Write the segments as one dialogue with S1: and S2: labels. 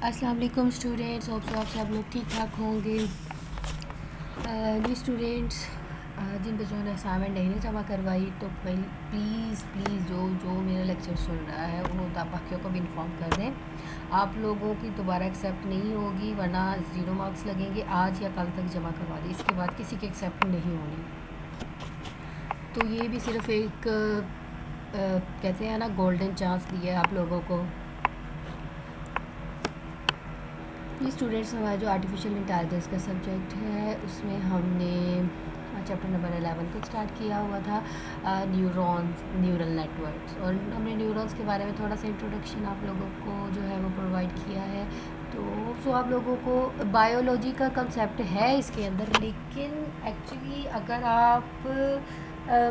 S1: अस्सलाम वालेकुम students, hope so आप सब लोग ठीक ठाक होंगे। जी स्टूडेंट्स, जिन बच्चों ने असाइनमेंट नहीं जमा करवाई तो प्लीज़ जो जो मेरा लेक्चर सुन रहा है वो बाकियों को भी इन्फॉर्म कर दें। आप लोगों की दोबारा एक्सेप्ट नहीं होगी, वरना 0 मार्क्स लगेंगे। आज या कल तक जमा करवा दें, इसके बाद किसी की एक्सेप्ट नहीं होनी। तो ये भी सिर्फ एक कहते हैं ना, गोल्डन चांस दिया है आप लोगों को। ये स्टूडेंट्स, हमारा जो आर्टिफिशियल इंटेलिजेंस का सब्जेक्ट है उसमें हमने चैप्टर नंबर 11 को स्टार्ट किया हुआ था, न्यूरल नेटवर्क्स, और हमने न्यूरॉन्स के बारे में थोड़ा सा इंट्रोडक्शन आप लोगों को जो है वो प्रोवाइड किया है। तो आप लोगों को बायोलॉजी का कंसेप्ट है इसके अंदर, लेकिन एक्चुअली अगर आप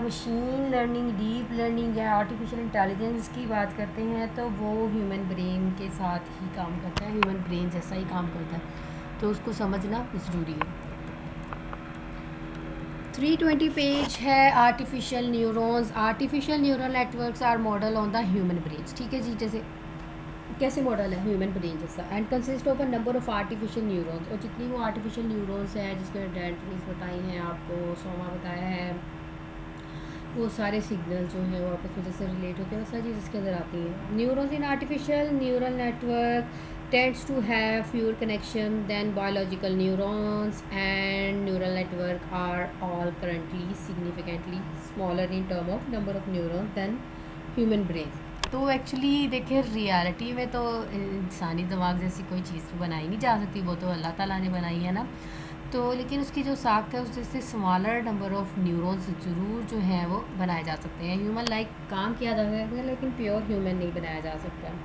S1: मशीन लर्निंग, डीप लर्निंग या आर्टिफिशियल इंटेलिजेंस की बात करते हैं तो वो ह्यूमन ब्रेन के साथ ही काम करता है, ह्यूमन ब्रेन जैसा ही काम करता है, तो उसको समझना ज़रूरी है। 320 पेज है artificial neurons. Artificial neural networks are model on the human brain. ठीक है जी, जैसे कैसे मॉडल है ह्यूमन ब्रेन जैसा, and consist of a number of artificial neurons. और जितनी वो आर्टिफिशियल न्यूरॉन्स हैं जिसके डेंटनीस बताई हैं आपको, सोमा बताया है, वो सारे सिग्नल जो हैं वो आपस में जैसे रिलेट होते हैं वो सारी चीज़ इसके अंदर आती हैं। Neurons in artificial neural network tends to have fewer connection than biological neurons, and neural network are all currently significantly smaller in term of number of neurons than human brains। तो actually देखिए, reality में तो इंसानी दिमाग जैसी कोई चीज़ तो बनाई नहीं जा सकती, वो तो अल्लाह ताला ने बनाई है ना। तो लेकिन उसकी जो साख्त है उससे स्मॉलर नंबर ऑफ़ न्यूरॉन्स ज़रूर जो हैं वो बनाए जा सकते हैं। ह्यूमन लाइक काम किया जा सकता है, लेकिन प्योर ह्यूमन नहीं बनाया जा सकता।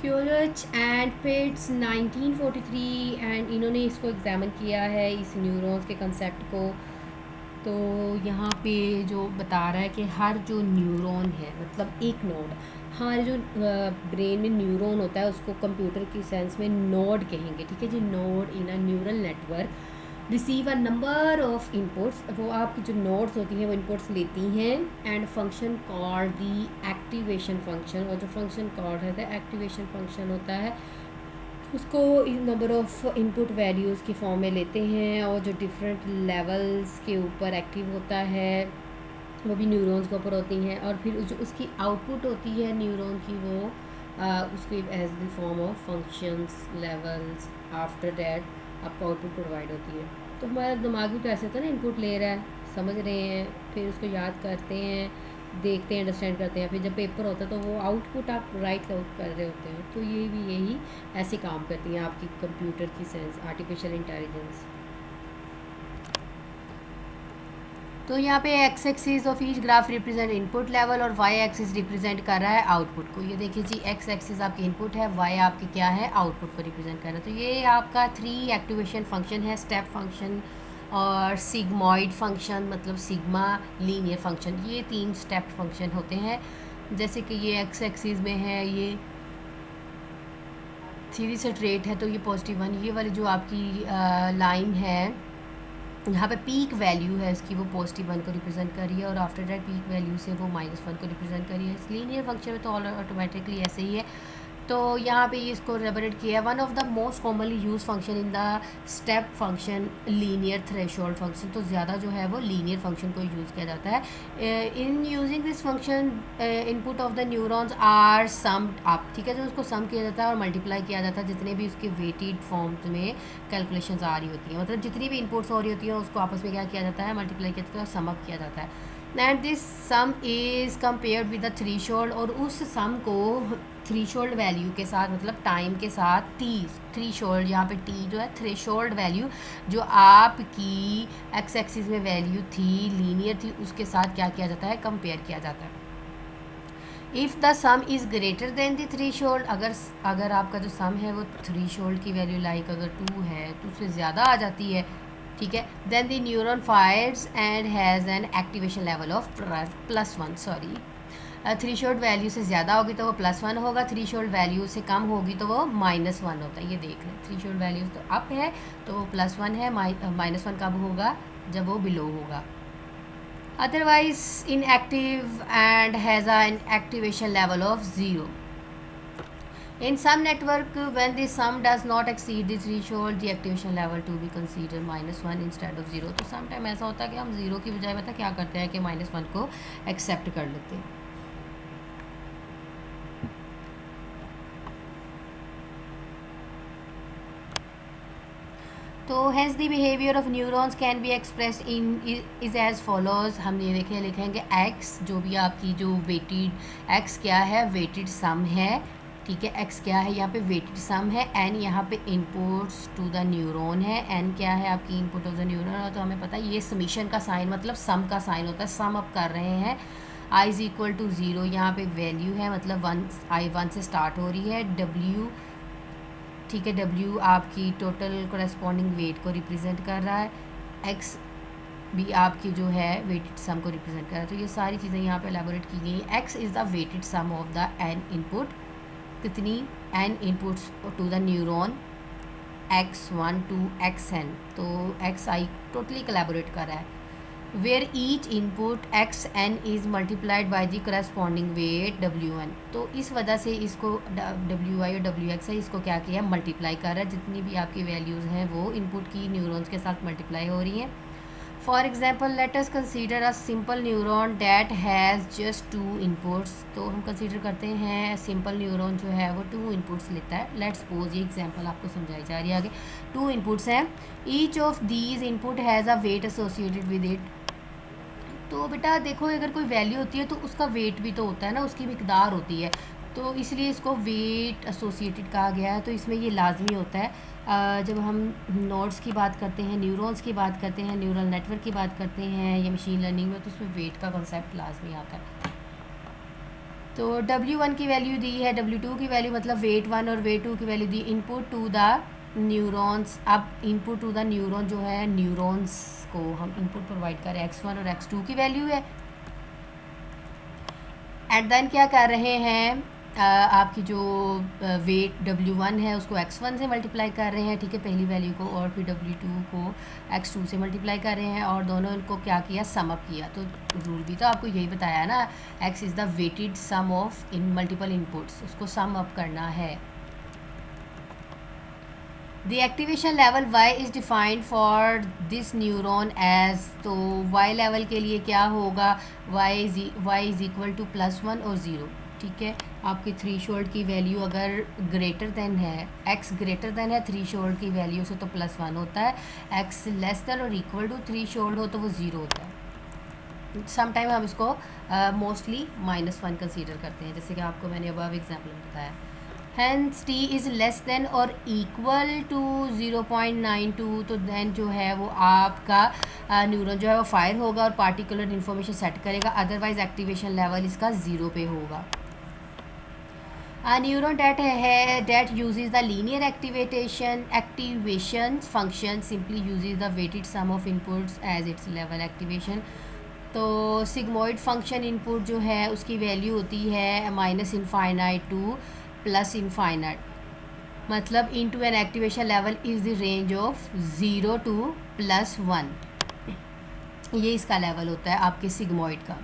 S1: क्यूलच एंड पिट्स 1943, एंड इन्होंने इसको एग्जामिन किया है, इस न्यूरॉन्स के कंसेप्ट को। तो यहाँ पे जो बता रहा है कि हर जो न्यूरॉन है, मतलब एक नोड, हमारे जो ब्रेन में न्यूरॉन होता है उसको कंप्यूटर की सेंस में नोड कहेंगे। ठीक है जी, node in a neural network receive a number of inputs. वो आपकी जो नोड्स होती हैं वो इनपुट्स लेती हैं, and function called the activation function. और जो फंक्शन कॉल्ड है द एक्टिवेशन फंक्शन होता है, उसको नंबर ऑफ़ इनपुट वैल्यूज़ की फॉर्म में लेते हैं, और जो डिफरेंट लेवल्स के ऊपर एक्टिव होता है वो भी न्यूरॉन्स के ऊपर होती हैं। और फिर जो उसकी आउटपुट होती है न्यूरॉन की, वो उसकी as the form of functions levels. After that आपको आउटपुट प्रोवाइड होती है। तो हमारा दिमाग भी तो ऐसे होता है ना, इनपुट ले रहा है, समझ रहे हैं, फिर उसको याद करते हैं, देखते हैं, अंडरस्टैंड करते हैं, फिर जब पेपर होता है तो वो आउटपुट आप राइट आउट कर रहे होते हैं। तो ये भी यही ऐसे काम करती हैं आपकी कंप्यूटर की सेंस, आर्टिफिशियल इंटेलिजेंस। तो यहाँ पे x axis of each graph represent input level, और वाई एक्सिस रिप्रेजेंट कर रहा है आउटपुट को। ये देखिए जी, एक्स एक्सिस आपकी इनपुट है, वाई आपकी क्या है, आउटपुट को रिप्रेजेंट कर रहा है। तो ये आपका 3 एक्टिवेशन फंक्शन है, स्टेप फंक्शन और सिग्मॉइड फंक्शन, मतलब सिग्मा, लीनियर फंक्शन। ये 3 स्टेप फंक्शन होते हैं। जैसे कि ये एक्स एक्सिस में है, ये सीधी सेट रेट है तो ये +1। ये वाली जो आपकी लाइन है यहाँ पे पीक वैल्यू है इसकी, वो +1 को रिप्रेजेंट कर रही है, और आफ्टर दैट पीक वैल्यू से वो -1 को रिप्रेजेंट कर रही है। इस लीनियर फंक्शन में तो ऑटोमेटिकली ऐसे ही है। तो यहाँ पे इसको रिप्रेजेंट किया है। One of the most commonly use function in the step function linear threshold function. तो ज़्यादा जो है वो लीनियर फंक्शन को यूज़ किया जाता है। In using this function input of the neurons are summed up. ठीक है, तो उसको सम किया जाता है और मल्टीप्लाई किया जाता है, जितने भी उसके वेटेड फॉर्म्स में कैलकुलेशंस आ रही होती हैं, मतलब जितनी भी इनपुट्स हो रही होती हैं उसको आपस में क्या किया जाता है, मल्टीप्लाई किया जाता है और सम अप किया जाता है। And this some is compared with the threshold, और उस सम को थ्रीशोल्ड वैल्यू के साथ, मतलब टाइम के साथ, थ्रीशोल्ड, यहाँ पे टी जो है थ्रेशोल्ड वैल्यू जो आपकी एक्स एक्सिस में वैल्यू थी, लीनियर थी, उसके साथ क्या किया जाता है, कंपेयर किया जाता है। If the some is greater then the threshold, अगर आपका जो सम है वो थ्रीशोल्ड की वैल्यू लाइक अगर 2 है तो उससे ज़्यादा आ जाती है, ठीक है, then the neuron fires and has an activation level of +1। Sorry, threshold value से ज़्यादा होगी तो वो +1 होगा, थ्रीशोल्ड वैल्यू से कम होगी तो वो -1 होता है। ये देख लें, थ्रीशोल्ड वैल्यू तो अप है तो वो +1 है, -1 कब होगा, जब वो बिलो होगा। otherwise inactive and has an activation level of 0. In some network, when the sum does not exceed the threshold, the activation level to be considered -1 instead of 0. तो समटाइम ऐसा होता है कि हम 0 की बजाय पता क्या करते हैं कि -1 को एक्सेप्ट कर लेते हैं. तो has the behaviour of neurons can be express in is as follows. हम ये लिखेंगे एक्स, जो भी आपकी जो वेटेड एक्स क्या है, वेटेड सम है. ठीक है, एक्स क्या है यहाँ पे, वेटेड सम है. एन यहाँ पे इनपुट्स टू द न्यूरॉन है. एन क्या है आपकी इनपुट ऑफ द न्यूरॉन. तो हमें पता है ये समीशन का साइन मतलब सम का साइन होता है. सम अप कर रहे हैं. आई इज़ इक्वल टू 0 यहाँ पे वैल्यू है, मतलब 1, आई 1 से स्टार्ट हो रही है. डब्ल्यू, ठीक है, डब्ल्यू आपकी टोटल कोरेस्पॉन्डिंग वेट को रिप्रेजेंट कर रहा है. एक्स भी आपकी जो है वेटेड सम को रिप्रेजेंट कर रहा है. तो ये सारी चीज़ें यहाँ पे एलैबोरेट की गई हैं. X is the weighted sum of the N input. कितनी N inputs to the neuron, x1 to xn. तो एक्स आई टोटली कोलैबोरेट कर रहा है. Where each input xn is multiplied by the corresponding weight wn. तो इस वजह से इसको wi और wx है, इसको क्या किया है, मल्टीप्लाई कर रहा है. जितनी भी आपकी वैल्यूज़ हैं वो इनपुट की न्यूरॉन्स के साथ मल्टीप्लाई हो रही हैं. For example let us consider a simple neuron that has just 2 inputs. तो हम कंसीडर करते हैं सिंपल न्यूरॉन जो है वो 2 इनपुट्स लेता है. लेट्स सपोज, ये एग्जांपल आपको समझाई जा रही है आगे. 2 इनपुट्स हैं. Each of these input has a weight associated with it. तो बेटा देखो, अगर कोई वैल्यू होती है तो उसका वेट भी तो होता है ना, उसकी मिकदार होती है. तो इसलिए इसको वेट एसोसिएटेड कहा गया है. तो इसमें ये लाजमी होता है. जब हम नोड्स की बात करते हैं, न्यूरॉन्स की बात करते हैं, न्यूरल नेटवर्क की बात करते हैं या मशीन लर्निंग में, तो उसमें वेट का कॉन्सेप्ट लाजमी आता है. तो W1 की वैल्यू दी है, W2 की वैल्यू मतलब वेट 1 और वेट 2 की वैल्यू दी. इनपुट टू द न्यूरॉन्स, अब इनपुट टू द न्यूरॉन जो है, न्यूरॉन्स को हम इनपुट प्रोवाइड करें, x1 और x2 की वैल्यू है. एट देन क्या कर रहे हैं, आपकी जो वेट W1 है उसको x1 से मल्टीप्लाई कर रहे हैं. ठीक है, पहली वैल्यू को, और फिर W2 को x2 से मल्टीप्लाई कर रहे हैं और दोनों इनको क्या किया, सम अप किया. तो रूल भी तो आपको यही बताया है ना, x is the weighted sum of in multiple inputs, उसको सम अप करना है. The activation level y is defined for this neuron as. तो y लेवल के लिए क्या होगा, y इज़ इक्वल टू +1 और 0. ठीक है, आपकी थ्रीशोल्ड की वैल्यू अगर ग्रेटर देन है, x ग्रेटर देन है थ्रीशोल्ड की वैल्यू से तो +1 होता है. x लेस देन और इक्वल टू थ्रीशोल्ड हो तो वो 0 होता है. समटाइम हम इसको मोस्टली -1 कंसीडर करते हैं, जैसे कि आपको मैंने अब एग्जाम्पल में बताया. Hence t is less than और इक्वल टू 0.92. तो देन जो है वो आपका न्यूरॉन जो है वो फायर होगा और पार्टिकुलर इन्फॉर्मेशन सेट करेगा. अदरवाइज एक्टिवेशन लेवल इसका 0 पे होगा. A neuron that uses the linear activation function simply uses the weighted sum of inputs as its level activation. तो सिग्मोइड फंक्शन इनपुट जो है उसकी वैल्यू होती है -इनफाइनाइट टू +इनफाइनाइट. मतलब into an activation level is the range of 0 to +1. ये इसका level होता है आपके सिग्मोइड का.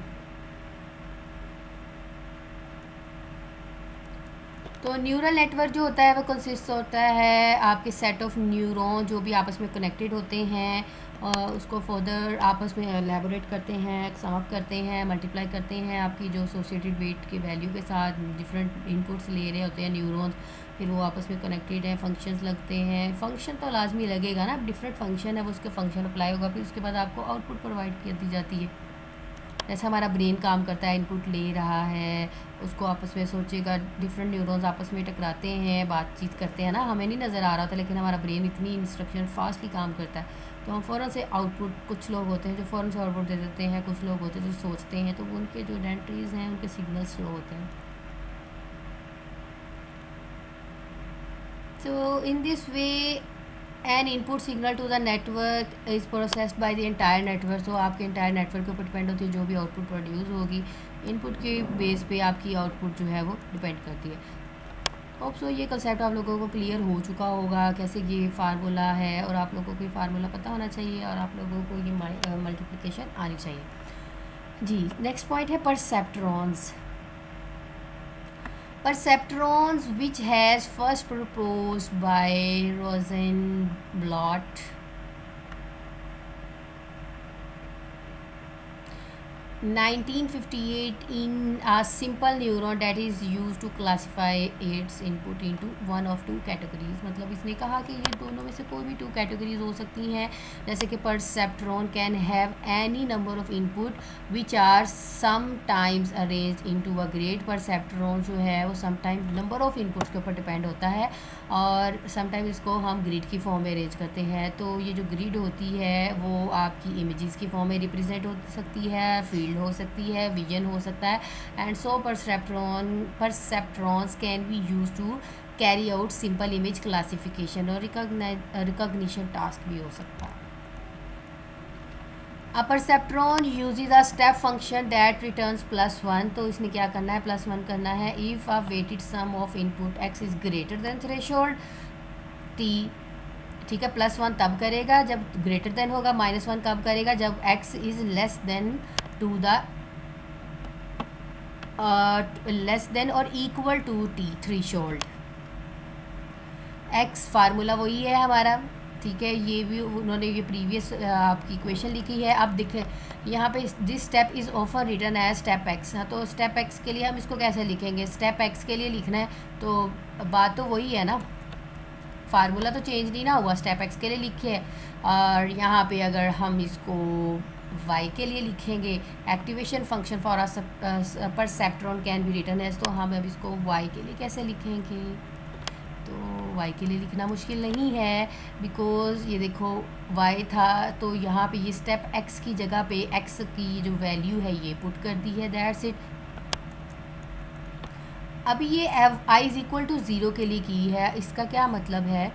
S1: तो न्यूरल नेटवर्क जो होता है वो कंसिस्ट होता है आपके सेट ऑफ न्यूरॉन जो भी आपस में कनेक्टेड होते हैं, और उसको फर्दर आपस में एलैबोरेट करते हैं, सम अप करते हैं, मल्टीप्लाई करते हैं आपकी जो एसोसिएटेड वेट के वैल्यू के साथ. डिफरेंट इनपुट्स ले रहे होते हैं न्यूरॉन्स, फिर वो आपस में कनेक्टेड हैं, फंक्शंस लगते हैं. फंक्शन तो लाजमी लगेगा ना, डिफरेंट फंक्शन है वो, उसके फंक्शन अप्लाई होगा, फिर उसके बाद आपको आउटपुट प्रोवाइड की दी जाती है. जैसे हमारा ब्रेन काम करता है, इनपुट ले रहा है, उसको आपस में सोचेगा, डिफरेंट न्यूरॉन्स आपस में टकराते हैं, बातचीत करते हैं ना, हमें नहीं नज़र आ रहा था लेकिन हमारा ब्रेन इतनी इंस्ट्रक्शन फास्टली काम करता है. तो हम फ़ौरन से आउटपुट, कुछ लोग होते हैं जो फ़ौरन से आउटपुट दे देते हैं, कुछ लोग होते हैं जो सोचते हैं, तो उनके जो डेंट्रीज हैं उनके सिग्नल स्लो होते हैं. So in this way an input signal to the network is processed by the entire network. तो आपके entire network के ऊपर डिपेंड होती है जो भी आउटपुट प्रोड्यूस होगी, इनपुट के बेस पे आपकी आउटपुट जो है वो डिपेंड करती है. होप सो ये कंसेप्ट आप लोगों को क्लियर हो चुका होगा कैसे ये फार्मूला है, और आप लोगों को ये फार्मूला पता होना चाहिए और आप लोगों को ये मल्टीप्लिकेशन आनी चाहिए. जी नेक्स्ट पॉइंट है perceptrons. Perceptrons, which has first proposed by Rosenblatt 1958 in a simple neuron that is used to classify its input into one of two categories. मतलब इसने कहा कि ये दोनों में से कोई भी 2 कैटेगरीज हो सकती हैं, जैसे कि perceptron can have any number of input which are sometimes arranged into a grid. Perceptron जो है वो समटाइम्स नंबर ऑफ इनपुट्स के ऊपर डिपेंड होता है और समटाइम्स इसको हम ग्रिड की फॉर्म में अरेंज करते हैं. तो ये जो ग्रिड होती है वो आपकी इमेजेस की फॉर्म में रिप्रेजेंट हो सकती है, फील्ड हो सकती है, विजन हो सकता है. And so perceptrons can be use to carry out simple image classification और रिकॉग्निशन टास्क भी हो सकता है. A perceptron uses a step function that returns +1. तो इसने क्या करना है, +1 करना है if a weighted sum of input x is greater than threshold t. ठीक है, +1 तब करेगा जब ग्रेटर देन होगा, -1 कब करेगा जब x is less than to the less than और equal to t threshold. x formula वही है हमारा. ठीक है, ये भी उन्होंने ये प्रीवियस आपकी इक्वेशन लिखी है. अब देखें यहाँ पे दिस स्टेप इज़ ऑफर रिटर्न एज स्टेप एक्स. हाँ, तो स्टेप एक्स के लिए हम इसको कैसे लिखेंगे, स्टेप एक्स के लिए लिखना है तो बात तो वही है ना, फार्मूला तो चेंज नहीं ना हुआ, स्टेप एक्स के लिए लिखे. और यहाँ पे अगर हम इसको y के लिए लिखेंगे, activation function for a perceptron can be written as, तो हम अब इसको y के लिए कैसे लिखेंगे. तो y के लिए लिखना मुश्किल नहीं है बिकॉज़ ये देखो y था तो यहाँ पे ये स्टेप x की जगह पे x की जो वैल्यू है ये पुट कर दी है, दैट्स इट. अभी ये i इज़ इक्वल टू 0 के लिए की है, इसका क्या मतलब है,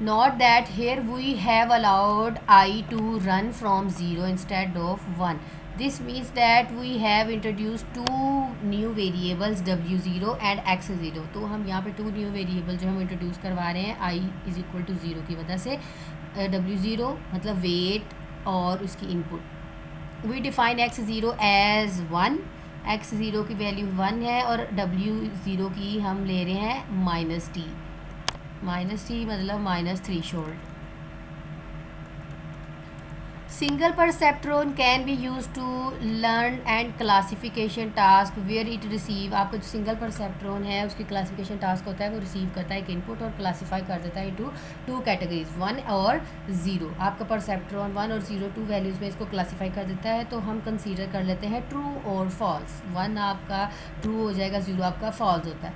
S1: note that here we have allowed i to run from 0 instead of 1. This means that we have introduced 2 new variables w0 and x0. तो हम यहाँ पे 2 न्यू वेरिएबल जो हम इंट्रोड्यूस करवा रहे हैं i इज़ इक्वल टू 0 की वजह से. w0 मतलब वेट और उसकी input. We define x0 as 1, x0 की वैल्यू 1 है और w0 की हम ले रहे हैं -t. -t मतलब minus threshold. Single perceptron can be use to learn and classification task where it receive. आपका जो सिंगल परसेप्ट्रॉन है उसकी क्लासिफिकेशन टास्क होता है, वो रिसीव करता है एक इनपुट और क्लासीफाई कर देता है इनटू 2 कैटेगरीज 1 और 0. आपका परसेप्ट्रॉन 1 और 0 2 वैल्यूज़ में इसको क्लासीफाई कर देता है. तो हम कंसीडर कर लेते हैं ट्रू और फॉल्स. 1 आपका ट्रू हो जाएगा, 0 आपका फॉल्स होता है.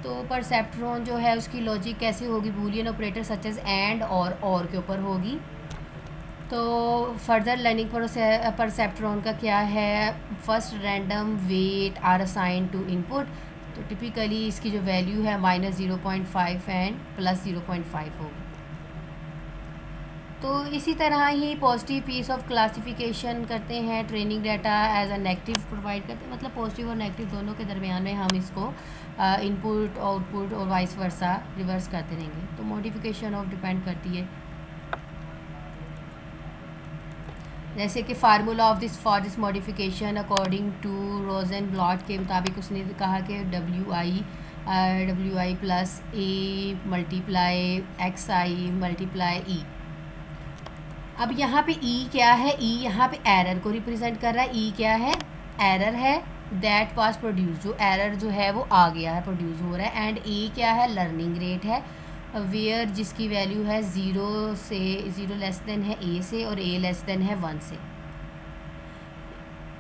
S1: तो परसेप्ट्रॉन जो है उसकी लॉजिक कैसे होगी, Boolean operator such as and और के ऊपर होगी. तो फर्दर लर्निंग परसेप्ट्रॉन का क्या है, first random weight are assign to input. तो टिपिकली इसकी जो वैल्यू है -0.5 एंड +0.5 होगी. तो इसी तरह ही पॉजिटिव पीस ऑफ क्लासिफिकेशन करते हैं, training data as a negative provide करते हैं, मतलब पॉजिटिव और नेगेटिव दोनों के दरमियान में हम इसको इनपुट आउटपुट और वाइस वर्सा रिवर्स करते रहेंगे. तो मॉडिफिकेशन ऑफ डिपेंड करती है, जैसे कि formula of this for this modification according to Rosenblatt के मुताबिक उसने कहा कि WI plus A multiply XI multiply E. अब यहाँ पे E क्या है, E यहाँ पे एरर को रिप्रेजेंट कर रहा है. E क्या है, एरर है दैट वाज प्रोड्यूस, जो एरर जो है वो आ गया है, प्रोड्यूस हो रहा है. एंड A क्या है, लर्निंग रेट है, वेयर जिसकी वैल्यू है 0 से 0 लेस देन है A से और A लेस देन है 1 से.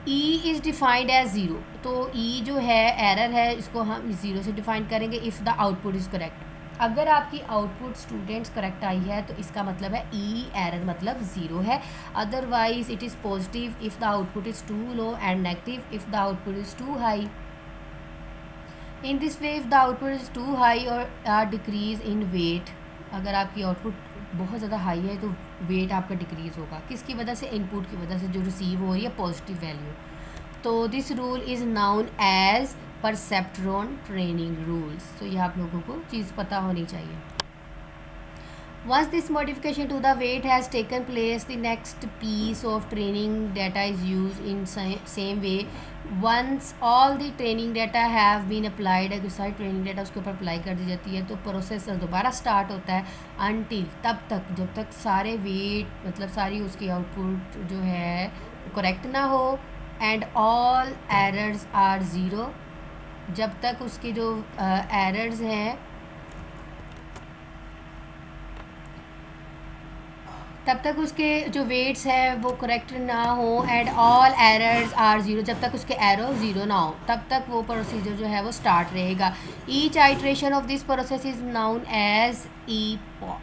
S1: E is defined as 0. तो E जो है एरर है, इसको हम 0 से डिफाइन करेंगे if the output is correct. अगर आपकी आउटपुट स्टूडेंट्स करेक्ट आई है तो इसका मतलब है E एरर मतलब 0 है. Otherwise it is positive if the output is too low and negative if the output is too high. In this way if the output is too high और decrease in weight, अगर आपकी output बहुत ज़्यादा high है तो wait आपका decrease होगा. किसकी वजह से, इनपुट की वजह से जो रिसीव हो रही है पॉजिटिव वैल्यू. तो this rule is known as perceptron training rules. तो ये आप लोगों को चीज़ पता होनी चाहिए. Once this modification to the weight has taken place, the next piece of training data is used in same way. Once all the training data have been applied, अगर सारी ट्रेनिंग डाटा उसके ऊपर अप्लाई कर दी जाती है तो process दोबारा start होता है अनटिल तब तक जब तक सारे वेट मतलब सारी उसकी आउटपुट जो है करेक्ट ना हो and all errors are zero, जब तक उसके जो एरर्स हैं तब तक उसके जो वेट्स हैं वो करेक्ट ना हो and all errors are zero, जब तक उसके एरो ज़ीरो ना हो तब तक वो प्रोसीजर जो है वो स्टार्ट रहेगा. Each iteration of this process is known as epoch,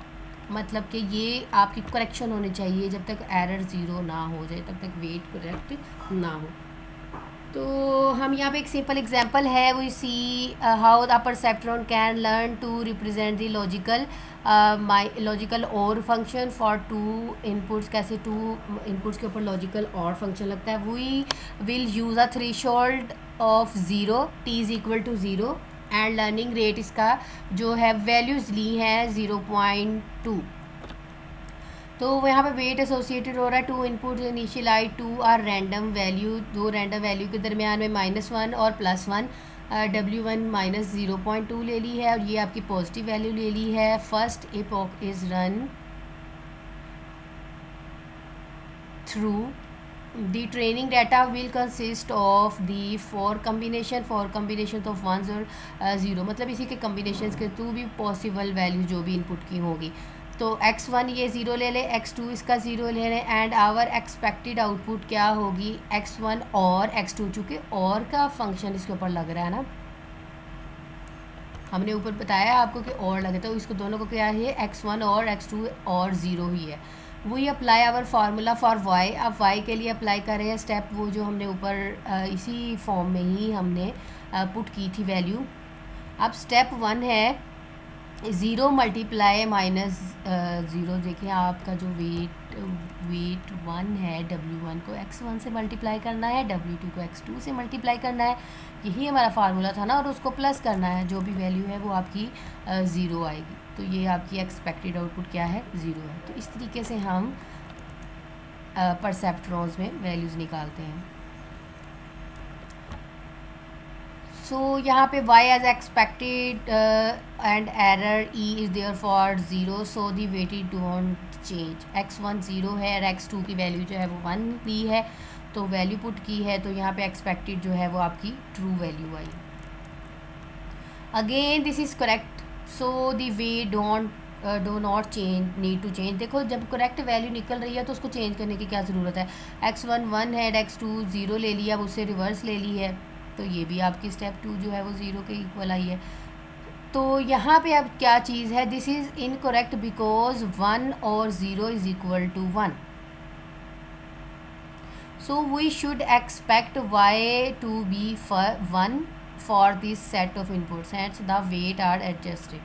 S1: मतलब कि ये आपकी करेक्शन होनी चाहिए जब तक एरर ज़ीरो ना हो जाए, तब तक वेट करेक्ट ना हो. तो हम यहाँ पे एक सिंपल एग्जांपल है, we see how the perceptron can learn to represent the logical और फंक्शन फॉर टू इनपुट्स. कैसे टू इनपुट्स के ऊपर लॉजिकल और फंक्शन लगता है. We will use a threshold of zero, T is equal to zero and learning rate इसका जो है वैल्यूज़ ली हैं 0.2. तो यहाँ पे वेट एसोसिएटेड हो रहा है. Two input initial I two are random value, दो रैंडम वैल्यू के दरमियान में -1 और +1. W1 -0.2 ले ली है और ये आपकी पॉजिटिव वैल्यू ले ली है. First epoch is run through the training data will consist of the four combination of 1 और 0, मतलब इसी के कम्बिनेशन के थ्रू भी पॉसिबल वैल्यू जो भी इनपुट की होगी. तो x1 ये ज़ीरो ले लें, x2 इसका ज़ीरो ले लें एंड आवर एक्सपेक्टेड आउटपुट क्या होगी x1 और x2, चूँकि और का फंक्शन इसके ऊपर लग रहा है ना, हमने ऊपर बताया आपको कि और लगे तो इसको दोनों को क्या है x1 और x2 और ज़ीरो ही है. वही apply our formula for y. अब y के लिए अप्लाई कर रहे हैं स्टेप वो जो हमने ऊपर इसी फॉर्म में ही हमने पुट की थी वैल्यू. अब स्टेप 1 है 0 मल्टीप्लाई -0. देखिए आपका जो वेट 1 है W1 को x1 से मल्टीप्लाई करना है, W2 को x2 से मल्टीप्लाई करना है. यही हमारा फार्मूला था ना, और उसको प्लस करना है, जो भी वैल्यू है वो आपकी 0 आएगी. तो ये आपकी एक्सपेक्टेड आउटपुट क्या है 0 है. तो इस तरीके से हम परसेप्ट्रॉन्स में वैल्यूज़ निकालते हैं. सो यहाँ पे y as expected and error e is there for 0, so the weighted don't change. x1 0 है और x2 की वैल्यू जो है वो 1 ली है, तो वैल्यू पुट की है, तो यहाँ पे एक्सपेक्टेड जो है वो आपकी ट्रू वैल्यू आई. Again this is correct, so the way do not change, need to change. देखो जब करेक्ट वैल्यू निकल रही है तो उसको चेंज करने की क्या ज़रूरत है. x1 1 है, x2 0 ले लिया, अब उससे रिवर्स ले ली है, तो ये भी आपकी स्टेप 2 जो है वो 0 के इक्वल आई है. तो यहाँ पे अब क्या चीज़ है, दिस इज़ इनकरेक्ट बिकॉज 1 और 0 is equal to 1. So we should expect y to be 1 for this set of inputs and the weight are adjusted.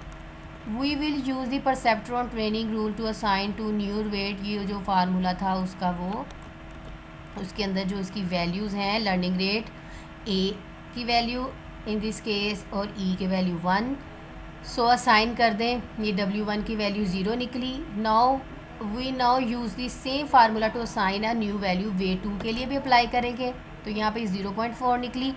S1: We will use the perceptron training rule to assign two new weight. ये जो formula था उसका वो उसके अंदर जो इसकी values हैं, लर्निंग रेट a की वैल्यू इन दिस केस और e की वैल्यू 1, सो असाइन कर दें. ये W1 की वैल्यू 0 निकली. Now we use the same formula to assign a new value वे 2 के लिए भी अप्लाई करेंगे, तो यहाँ पे 0.4 निकली.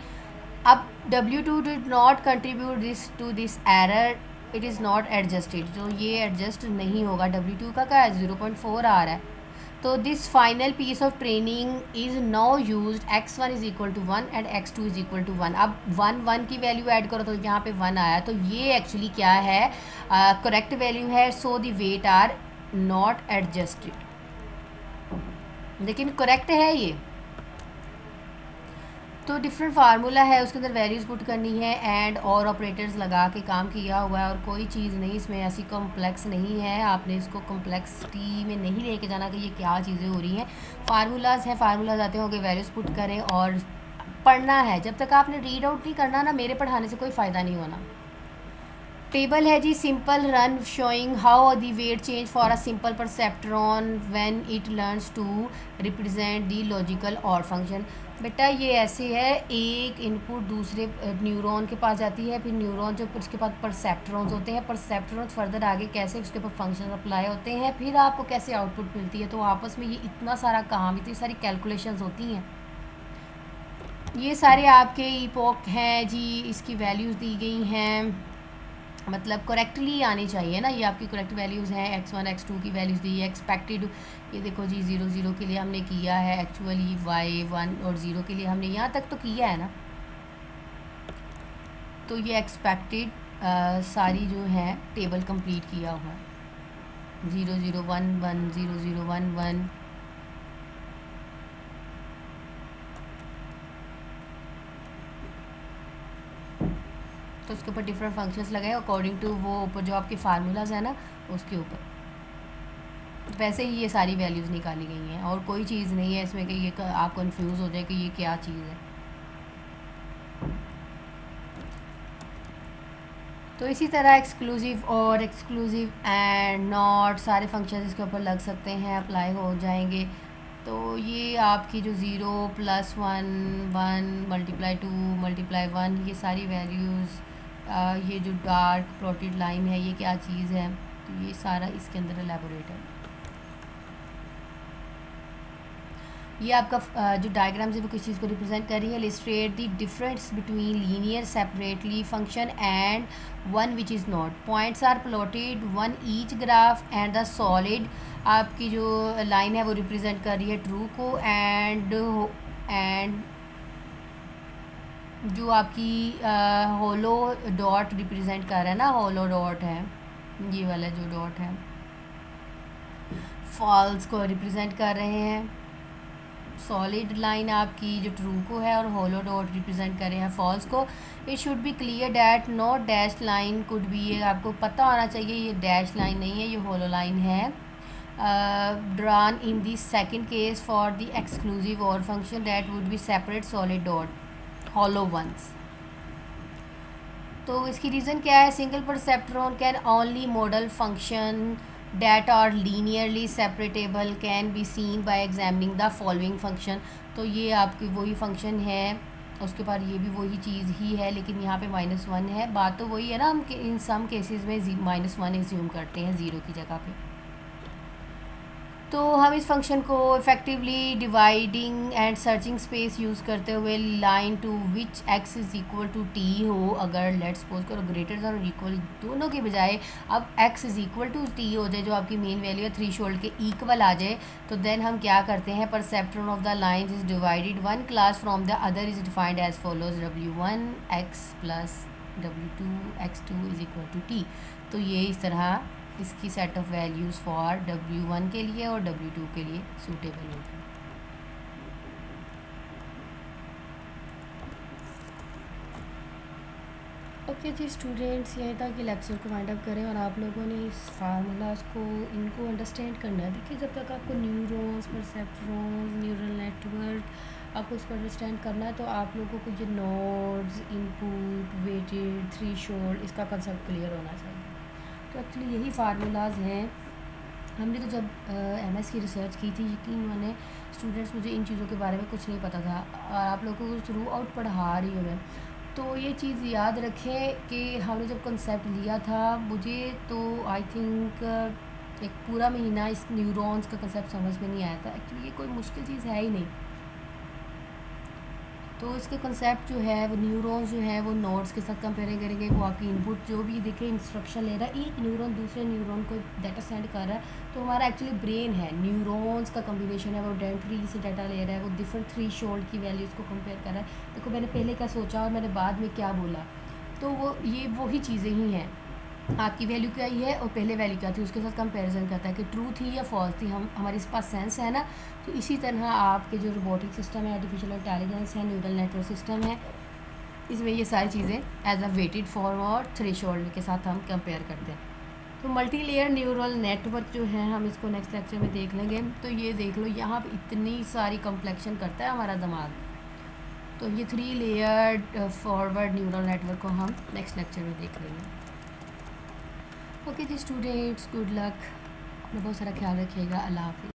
S1: अब W2 did not contribute this to this error, it is not adjusted, तो ये एडजस्ट नहीं होगा. W2 का क्या है 0.4 आ रहा है. तो this final piece of training is now used. x1 is equal to 1 and x2 is equal to 1. अब 1 की वैल्यू ऐड करो तो यहाँ पे 1 आया, तो ये एक्चुअली क्या है करेक्ट वैल्यू है. So the weight are not adjusted, लेकिन करेक्ट है ये. तो डिफरेंट फार्मूला है, उसके अंदर वैल्यूज़ पुट करनी है एंड और ऑपरेटर्स लगा के काम किया हुआ है, और कोई चीज़ नहीं इसमें ऐसी कॉम्प्लेक्स नहीं है. आपने इसको कॉम्प्लेक्सिटी में नहीं लेके जाना कि ये क्या चीज़ें हो रही हैं. फार्मूलाज हैं, फार्मूलाज आते होंगे, वैल्यूज़ पुट करें और पढ़ना है. जब तक आपने रीड आउट नहीं करना ना, मेरे पढ़ाने से कोई फ़ायदा नहीं होना. टेबल है जी, simple run showing how the weight change for a simple perceptron when it learns to represent the logical और फंक्शन. बेटा ये ऐसे है, एक इनपुट दूसरे न्यूरॉन के पास जाती है, फिर न्यूरॉन जो उसके पास परसेप्ट्रॉन्स होते हैं, परसेप्ट्रॉन्स फर्दर आगे कैसे उसके ऊपर फंक्शन अप्लाई होते हैं, फिर आपको कैसे आउटपुट मिलती है। तो आपस में ये इतना सारा काम, इतनी सारी कैलकुलेशंस होती हैं। ये सारे आपके इपोक हैं जी, इसकी वैल्यूज़ दी गई हैं, मतलब करेक्टली आनी चाहिए ना। ये आपकी करेक्ट वैल्यूज़ हैं। x1 x2 की वैल्यूज़ दी है। एक्सपेक्टेड ये देखो जी 0 0 के लिए हमने किया है, एक्चुअली y1 और 0 के लिए हमने यहाँ तक तो किया है ना। तो ये एक्सपेक्टेड सारी जो है टेबल कंप्लीट किया हुआ है। 0 0 1 1 0 0 1 1 तो उसके ऊपर डिफरेंट फंक्शंस लगाए अकॉर्डिंग टू वो ऊपर जो आपके फार्मूलाज है ना उसके ऊपर। वैसे ही ये सारी वैल्यूज़ निकाली गई हैं और कोई चीज़ नहीं है इसमें कि ये आप कंफ्यूज हो जाए कि ये क्या चीज़ है। तो इसी तरह एक्सक्लूसिव और एक्सक्लूसिव एंड नॉट सारे फंक्शंस इसके ऊपर लग सकते हैं, अप्लाई हो जाएंगे। तो ये आपकी जो 0 + 1 1 × 2 × 1 ये सारी वैल्यूज़, ये जो डार्क प्लॉटेड लाइन है ये क्या चीज़ है, तो ये सारा इसके अंदर एलैबोरेट है। ये आपका जो डायग्राम्स है वो किस चीज़ को रिप्रेजेंट कर रही है। Illustrate the difference between linear separately function and one which is not. Points are plotted one each graph and the solid आपकी जो लाइन है वो रिप्रेजेंट कर रही है ट्रू को, एंड जो आपकी होलो डॉट रिप्रेजेंट कर रहा है ना, होलो डॉट है ये वाला जो डॉट है, फॉल्स को रिप्रेजेंट कर रहे हैं। सॉलिड लाइन आपकी जो ट्रू को है और होलो डॉट रिप्रेजेंट कर रहे हैं फॉल्स को। It should be clear that not dash line could be, ये आपको पता होना चाहिए ये डैश लाइन नहीं है, ये होलो लाइन है। Drawn in the second case for the exclusive or function that would be separate solid dot hollow ones. तो इसकी रीज़न क्या है, single perceptron can only model function that are linearly separatable can be seen by examining the following function। तो ये आपकी वही function है, उसके बाद ये भी वही चीज़ ही है, लेकिन यहाँ पे -1 है। बात तो वही है ना, हम इन सम केसेस में -1 एज्यूम करते हैं 0 की जगह पे। तो हम इस फंक्शन को effectively dividing and searching space use करते हुए line to which x = t हो, अगर लेट्स सपोज करो ग्रेटर दैन और इक्वल दोनों के बजाय अब x = t हो जाए, जो आपकी मेन वैल्यू है थ्रेशोल्ड के इक्वल आ जाए, तो देन हम क्या करते हैं, perceptron of the line is divided one class from the other is defined as follows w1 x + w2 x2 = t। तो ये इस तरह इसकी set of values for w1 के लिए और w2 के लिए सूटेबल होगी। ओके जी स्टूडेंट्स, यही था कि लेक्चर को वाइंड अप करें और आप लोगों ने इस फार्मूलाज को इनको अंडरस्टैंड करना है। देखिए जब तक आपको न्यूरॉन्स, परसेप्ट्रॉन्स, न्यूरल नेटवर्क आपको इसको अंडरस्टैंड करना है, तो आप लोगों को जो नोड्स, इनपुट, वेटेड, थ्रेशोल्ड, इसका कंसेप्ट क्लियर होना चाहिए। तो एक्चुअली यही फार्मूलाज हैं। हमने तो जब MS की रिसर्च की थी, यकीन माने स्टूडेंट्स मुझे इन चीज़ों के बारे में कुछ नहीं पता था और आप लोगों को थ्रू आउट पढ़ा रही हूँ मैं। तो ये चीज़ याद रखें कि हमने जब कंसेप्ट लिया था, मुझे तो आई थिंक एक पूरा महीना इस न्यूरॉन्स का कंसेप्ट समझ में नहीं आया था। एक्चुअली ये कोई मुश्किल चीज़ है ही नहीं। तो इसके कंसेप्ट जो है वो न्यूरॉन्स जो है वो नोड्स के साथ कंपेयर करेंगे। वो आपकी इनपुट जो भी देखे इंस्ट्रक्शन ले रहा है, एक न्यूरॉन दूसरे न्यूरॉन को डाटा सेंड कर रहा है, तो हमारा एक्चुअली ब्रेन है, न्यूरॉन्स का कम्बिनेशन है, वो डेंट्री से डाटा ले रहा है, वो डिफरेंट थ्रेशोल्ड की वैल्यूज़ को कंपेयर कर रहा है। देखो मैंने पहले क्या सोचा और मैंने बाद में क्या बोला, तो वो ये वही चीज़ें ही हैं। आपकी वैल्यू क्या ही है और पहले वैल्यू क्या थी, उसके साथ कंपैरिजन करता है कि ट्रू थी या फॉल्स थी। हमारे पास सेंस है ना। तो इसी तरह आपके जो रोबोटिक सिस्टम है, आर्टिफिशियल इंटेलिजेंस है, न्यूरल नेटवर्क सिस्टम है, इसमें ये सारी चीज़ें एज अ वेटेड फॉर्म और थ्रेशोल्ड के साथ हम कंपेयर करते हैं। तो मल्टी लेयर न्यूरल नेटवर्क जो है हम इसको नेक्स्ट लेक्चर में देख लेंगे। तो ये देख लो यहाँ पर इतनी सारी कम्प्लेक्शन करता है हमारा दिमाग। तो ये 3 लेयर्ड फॉरवर्ड न्यूरल नेटवर्क को हम नेक्स्ट लेक्चर में देख लेंगे। ओके जी स्टूडेंट्स, गुड लक, अपना बहुत सारा ख्याल रखिएगा। अल्लाह हाफिज़।